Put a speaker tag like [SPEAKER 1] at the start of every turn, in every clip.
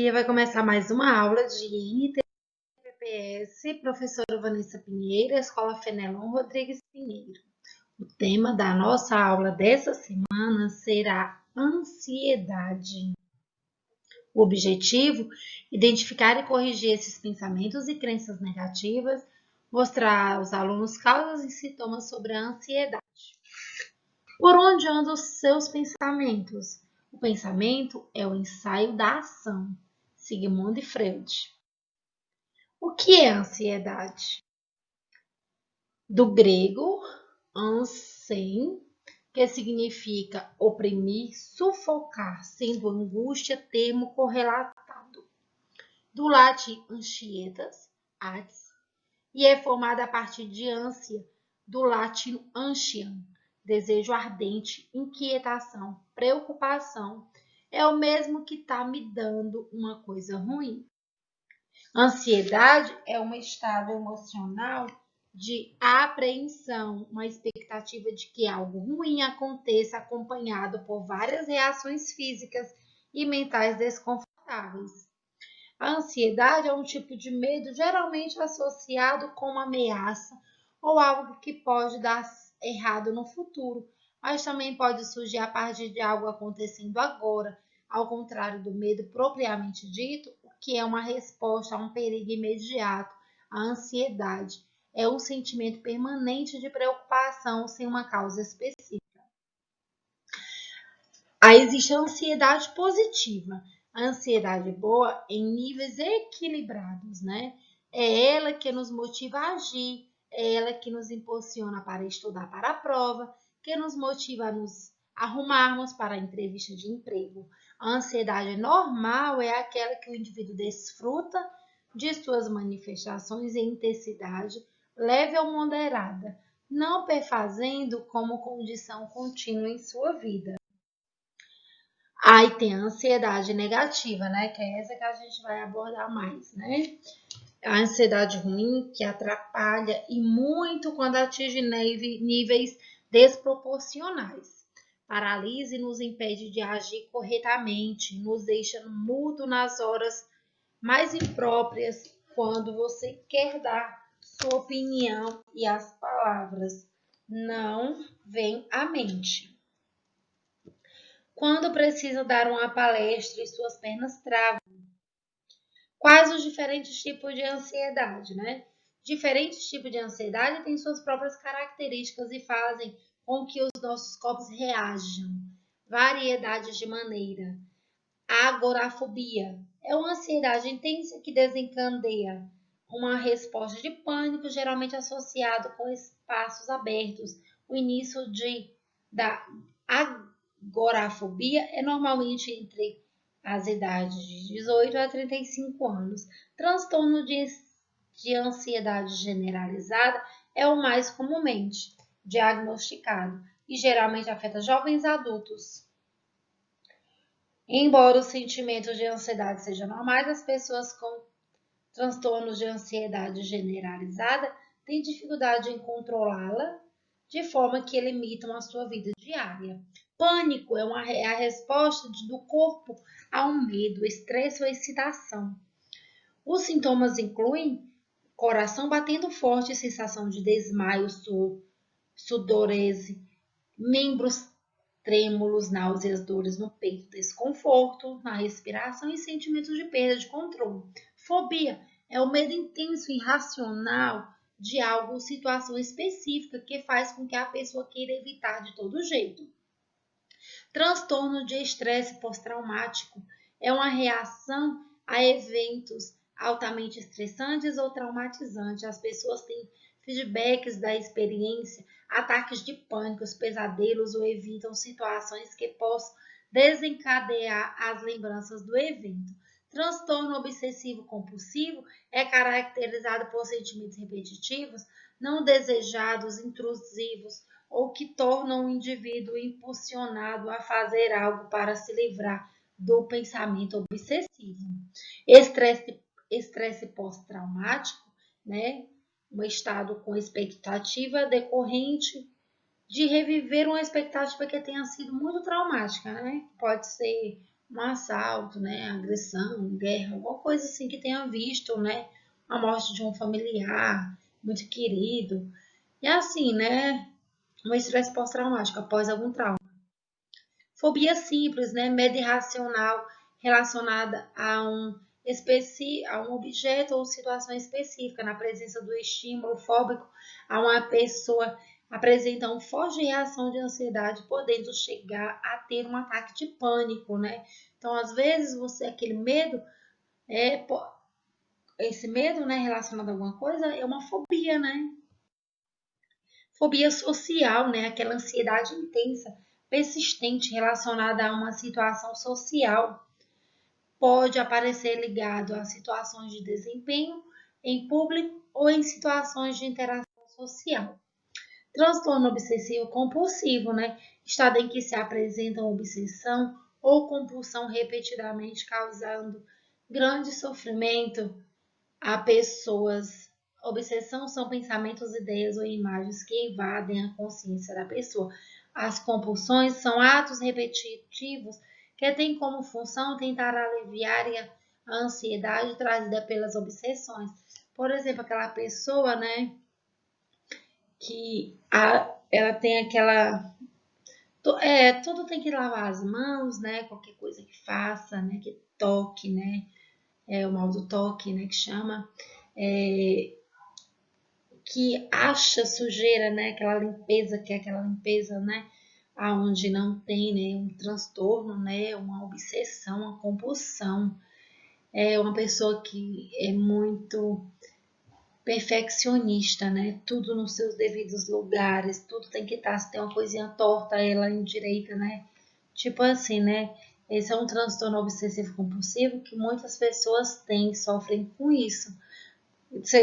[SPEAKER 1] dia vai começar mais uma aula de ITPS, professora Vanessa Pinheiro, Escola Fenelon Rodrigues Pinheiro. O tema da nossa aula dessa semana será ansiedade. O objetivo, identificar e corrigir esses pensamentos e crenças negativas, mostrar aos alunos causas e sintomas sobre a ansiedade. Por onde andam os seus pensamentos? O pensamento é o ensaio da ação. Sigmund Freud. O que é ansiedade? Do grego, ansein, que significa oprimir, sufocar, sendo angústia termo correlatado. Do latim ansietas, e é formada a partir de ânsia, do latim ansiam, desejo ardente, inquietação, preocupação. É o mesmo que está me dando uma coisa ruim. Ansiedade é um estado emocional de apreensão, uma expectativa de que algo ruim aconteça acompanhado por várias reações físicas e mentais desconfortáveis. A ansiedade é um tipo de medo geralmente associado com uma ameaça ou algo que pode dar errado no futuro, mas também pode surgir a partir de algo acontecendo agora, ao contrário do medo propriamente dito, o que é uma resposta a um perigo imediato. A ansiedade é um sentimento permanente de preocupação sem uma causa específica. Aí existe a ansiedade positiva. A ansiedade boa em níveis equilibrados, né? É ela que nos motiva a agir, é ela que nos impulsiona para estudar para a prova, que nos motiva a nos arrumarmos para a entrevista de emprego. A ansiedade normal é aquela que o indivíduo desfruta de suas manifestações em intensidade leve ou moderada, não perfazendo como condição contínua em sua vida. Aí tem a ansiedade negativa, né? Que é essa que a gente vai abordar mais, né? A ansiedade ruim que atrapalha e muito quando atinge níveis desproporcionais. Paralisa e nos impede de agir corretamente, nos deixa mudo nas horas mais impróprias quando você quer dar sua opinião e as palavras não vêm à mente. Quando precisa dar uma palestra e suas pernas travam. Quais os diferentes tipos de ansiedade, né? Diferentes tipos de ansiedade têm suas próprias características e fazem com que os nossos corpos reajam. Variedades de maneira. Agorafobia é uma ansiedade intensa que desencadeia uma resposta de pânico, geralmente associado com espaços abertos. O início da agorafobia é normalmente entre as idades de 18 a 35 anos. Transtorno de ansiedade generalizada é o mais comumente diagnosticado e geralmente afeta jovens adultos. Embora os sentimentos de ansiedade sejam normais, as pessoas com transtornos de ansiedade generalizada têm dificuldade em controlá-la de forma que limitam a sua vida diária. Pânico é a resposta do corpo a um medo, estresse ou excitação. Os sintomas incluem coração batendo forte, sensação de desmaio, sudorese, membros trêmulos, náuseas, dores no peito, desconforto na respiração e sentimentos de perda de controle. Fobia é o medo intenso e irracional de algo ou situação específica que faz com que a pessoa queira evitar de todo jeito. Transtorno de estresse pós-traumático é uma reação a eventos altamente estressantes ou traumatizantes. As pessoas têm feedbacks da experiência, ataques de pânico, pesadelos ou evitam situações que possam desencadear as lembranças do evento. Transtorno obsessivo compulsivo é caracterizado por sentimentos repetitivos, não desejados, intrusivos, ou que tornam o indivíduo impulsionado a fazer algo para se livrar do pensamento obsessivo. Estresse pós-traumático, né? Um estado com expectativa decorrente de reviver uma expectativa que tenha sido muito traumática, né? Pode ser um assalto, né, agressão, guerra, alguma coisa assim que tenha visto, né, a morte de um familiar muito querido. E assim, né, um estresse pós-traumático após algum trauma. Fobia simples, né, medo irracional relacionada a um objeto ou situação específica, na presença do estímulo fóbico, a uma pessoa apresenta uma forte reação de ansiedade, podendo chegar a ter um ataque de pânico, né? Então, às vezes, aquele medo, é, esse medo, né, relacionado a alguma coisa, é uma fobia, né? Fobia social, né, aquela ansiedade intensa, persistente relacionada a uma situação social, pode aparecer ligado a situações de desempenho em público ou em situações de interação social. Transtorno obsessivo compulsivo, né? Estado em que se apresenta obsessão ou compulsão repetidamente, causando grande sofrimento a pessoas. Obsessão são pensamentos, ideias ou imagens que invadem a consciência da pessoa. As compulsões são atos repetitivos que têm como função tentar aliviar a ansiedade trazida pelas obsessões. Por exemplo, aquela pessoa, né, ela tem aquela tudo tem que lavar as mãos, né? Qualquer coisa que faça, né? Que toque, né? É o mal do toque, né? Que chama. Que acha sujeira, né? Aquela limpeza, que é aquela limpeza, né? Aonde não tem, né? Um transtorno, né? Uma obsessão, uma compulsão. É uma pessoa que é muito perfeccionista, né? Tudo nos seus devidos lugares, tudo tem que estar, se tem uma coisinha torta, ela endireita, né? Tipo assim, né? Esse é um transtorno obsessivo compulsivo que muitas pessoas têm, sofrem com isso.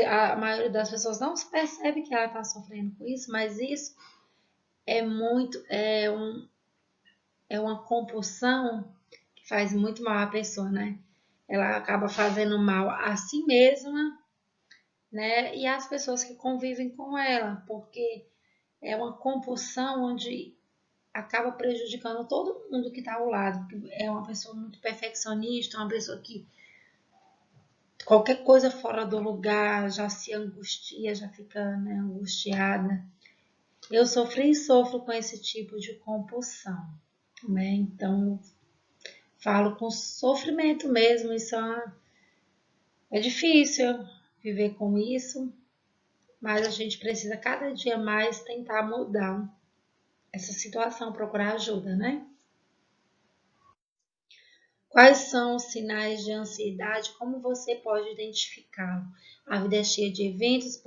[SPEAKER 1] A maioria das pessoas não percebe que ela está sofrendo com isso, mas isso é uma compulsão que faz muito mal à pessoa, né? Ela acaba fazendo mal a si mesma, né? E às pessoas que convivem com ela, porque é uma compulsão onde acaba prejudicando todo mundo que está ao lado. É uma pessoa muito perfeccionista, uma pessoa que qualquer coisa fora do lugar já se angustia, já fica, né, angustiada. Eu sofri e sofro com esse tipo de compulsão, né? Então, falo com sofrimento mesmo, isso é difícil viver com isso, mas a gente precisa cada dia mais tentar mudar essa situação, procurar ajuda, né? Quais são os sinais de ansiedade? Como você pode identificá-lo? A vida é cheia de eventos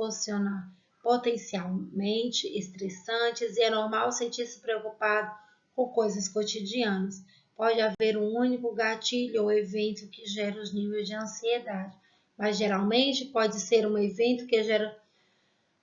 [SPEAKER 1] potencialmente estressantes e é normal sentir-se preocupado com coisas cotidianas. Pode haver um único gatilho ou evento que gera os níveis de ansiedade, mas geralmente pode ser um evento que gera.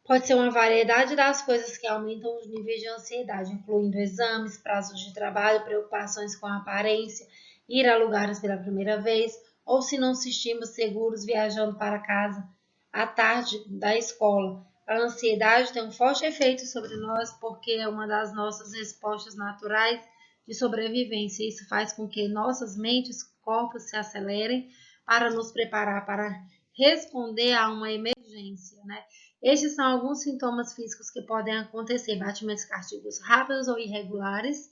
[SPEAKER 1] Pode ser uma variedade das coisas que aumentam os níveis de ansiedade, incluindo exames, prazos de trabalho, preocupações com a aparência, ir a lugares pela primeira vez, ou se não se sentimos seguros viajando para casa à tarde da escola. A ansiedade tem um forte efeito sobre nós porque é uma das nossas respostas naturais de sobrevivência. Isso faz com que nossas mentes, corpos se acelerem para nos preparar para responder a uma emergência, né? Estes são alguns sintomas físicos que podem acontecer: batimentos cardíacos rápidos ou irregulares,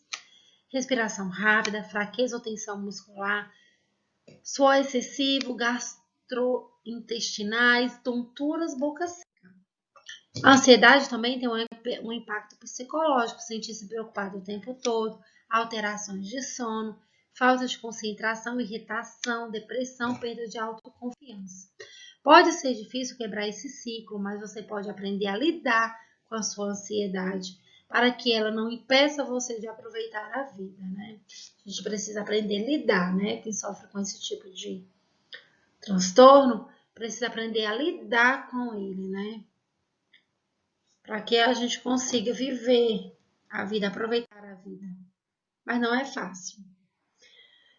[SPEAKER 1] respiração rápida, fraqueza ou tensão muscular, suor excessivo, gastrointestinais, tonturas, boca seca. A ansiedade também tem um impacto psicológico, sentir-se preocupado o tempo todo, alterações de sono, falta de concentração, irritação, depressão, perda de autoconfiança. Pode ser difícil quebrar esse ciclo, mas você pode aprender a lidar com a sua ansiedade para que ela não impeça você de aproveitar a vida, né? A gente precisa aprender a lidar, né? Quem sofre com esse tipo de transtorno precisa aprender a lidar com ele, né? Para que a gente consiga viver a vida, aproveitar a vida. Mas não é fácil.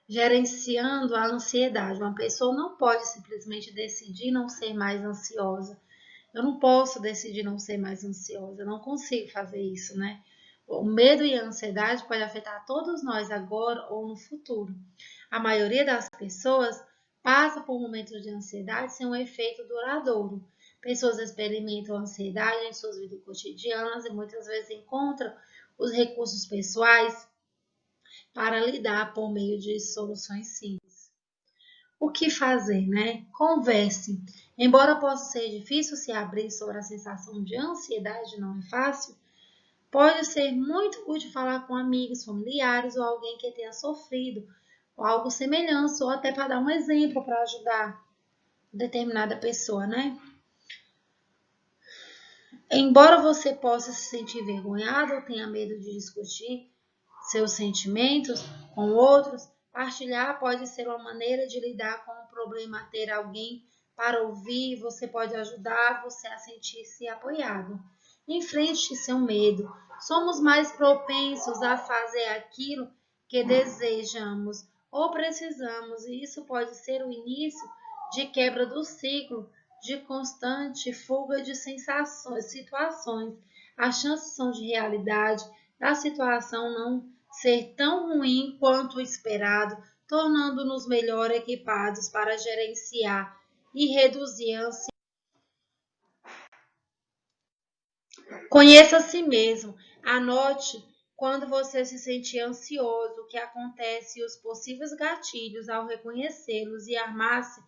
[SPEAKER 1] Gerenciando a ansiedade. Uma pessoa não pode simplesmente decidir não ser mais ansiosa. Eu não posso decidir não ser mais ansiosa, eu não consigo fazer isso, né? O medo e a ansiedade podem afetar todos nós agora ou no futuro. A maioria das pessoas passa por momentos de ansiedade sem um efeito duradouro. Pessoas experimentam ansiedade em suas vidas cotidianas e muitas vezes encontram os recursos pessoais para lidar por meio de soluções simples. O que fazer, né? Converse. Embora possa ser difícil se abrir sobre a sensação de ansiedade, não é fácil, pode ser muito útil falar com amigos, familiares ou alguém que tenha sofrido ou algo semelhante, ou até para dar um exemplo para ajudar determinada pessoa, né? Embora você possa se sentir envergonhado ou tenha medo de discutir seus sentimentos com outros, partilhar pode ser uma maneira de lidar com o problema. Ter alguém para ouvir, você pode ajudar você a sentir-se apoiado. Enfrente seu medo. Somos mais propensos a fazer aquilo que desejamos ou precisamos, e isso pode ser o início de quebra do ciclo de constante fuga de sensações, situações. As chances são de realidade da situação não ser tão ruim quanto o esperado, tornando-nos melhor equipados para gerenciar e reduzir a ansiedade. Conheça a si mesmo. Anote quando você se sentir ansioso, o que acontece e os possíveis gatilhos ao reconhecê-los e armar-se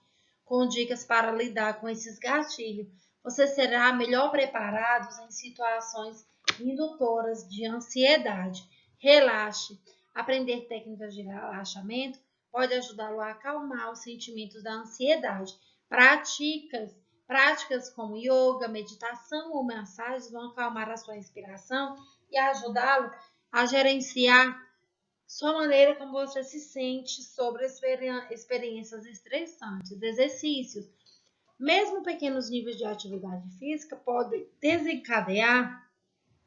[SPEAKER 1] com dicas para lidar com esses gatilhos. Você será melhor preparado em situações indutoras de ansiedade. Relaxe. Aprender técnicas de relaxamento pode ajudá-lo a acalmar os sentimentos da ansiedade. Práticas como yoga, meditação ou massagens vão acalmar a sua respiração e ajudá-lo a gerenciar sua maneira como você se sente sobre experiências estressantes. Exercícios. Mesmo pequenos níveis de atividade física podem desencadear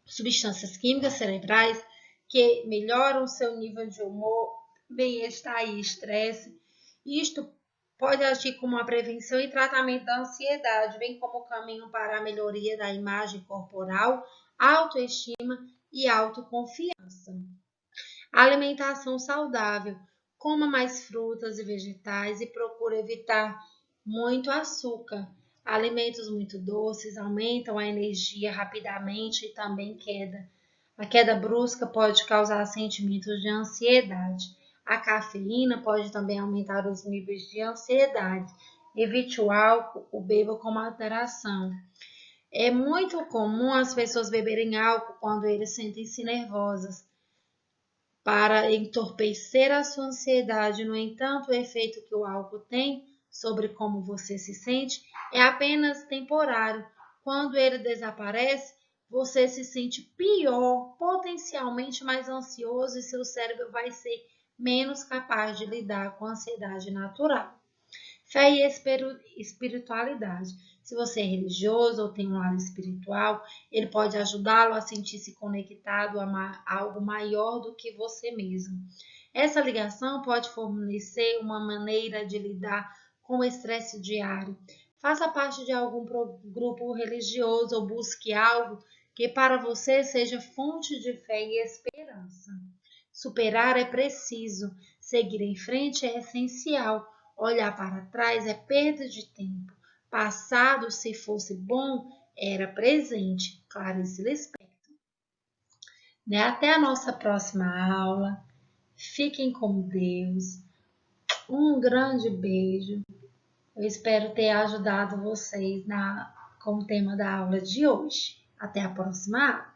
[SPEAKER 1] substâncias químicas cerebrais que melhoram seu nível de humor, bem-estar e estresse. Isto pode agir como uma prevenção e tratamento da ansiedade, bem como caminho para a melhoria da imagem corporal, autoestima e autoconfiança. Alimentação saudável. Coma mais frutas e vegetais e procure evitar muito açúcar. Alimentos muito doces aumentam a energia rapidamente e também queda. A queda brusca pode causar sentimentos de ansiedade. A cafeína pode também aumentar os níveis de ansiedade. Evite o álcool ou beba com moderação. É muito comum as pessoas beberem álcool quando eles sentem-se nervosas, para entorpecer a sua ansiedade. No entanto, o efeito que o álcool tem sobre como você se sente é apenas temporário. Quando ele desaparece, você se sente pior, potencialmente mais ansioso, e seu cérebro vai ser menos capaz de lidar com a ansiedade natural. Fé e espiritualidade. Se você é religioso ou tem um lado espiritual, ele pode ajudá-lo a sentir-se conectado a algo maior do que você mesmo. Essa ligação pode fornecer uma maneira de lidar com o estresse diário. Faça parte de algum grupo religioso ou busque algo que para você seja fonte de fé e esperança. Superar é preciso, seguir em frente é essencial. Olhar para trás é perda de tempo. Passado, se fosse bom, era presente. Clarice Lispector. Até a nossa próxima aula. Fiquem com Deus. Um grande beijo. Eu espero ter ajudado vocês com o tema da aula de hoje. Até a próxima aula.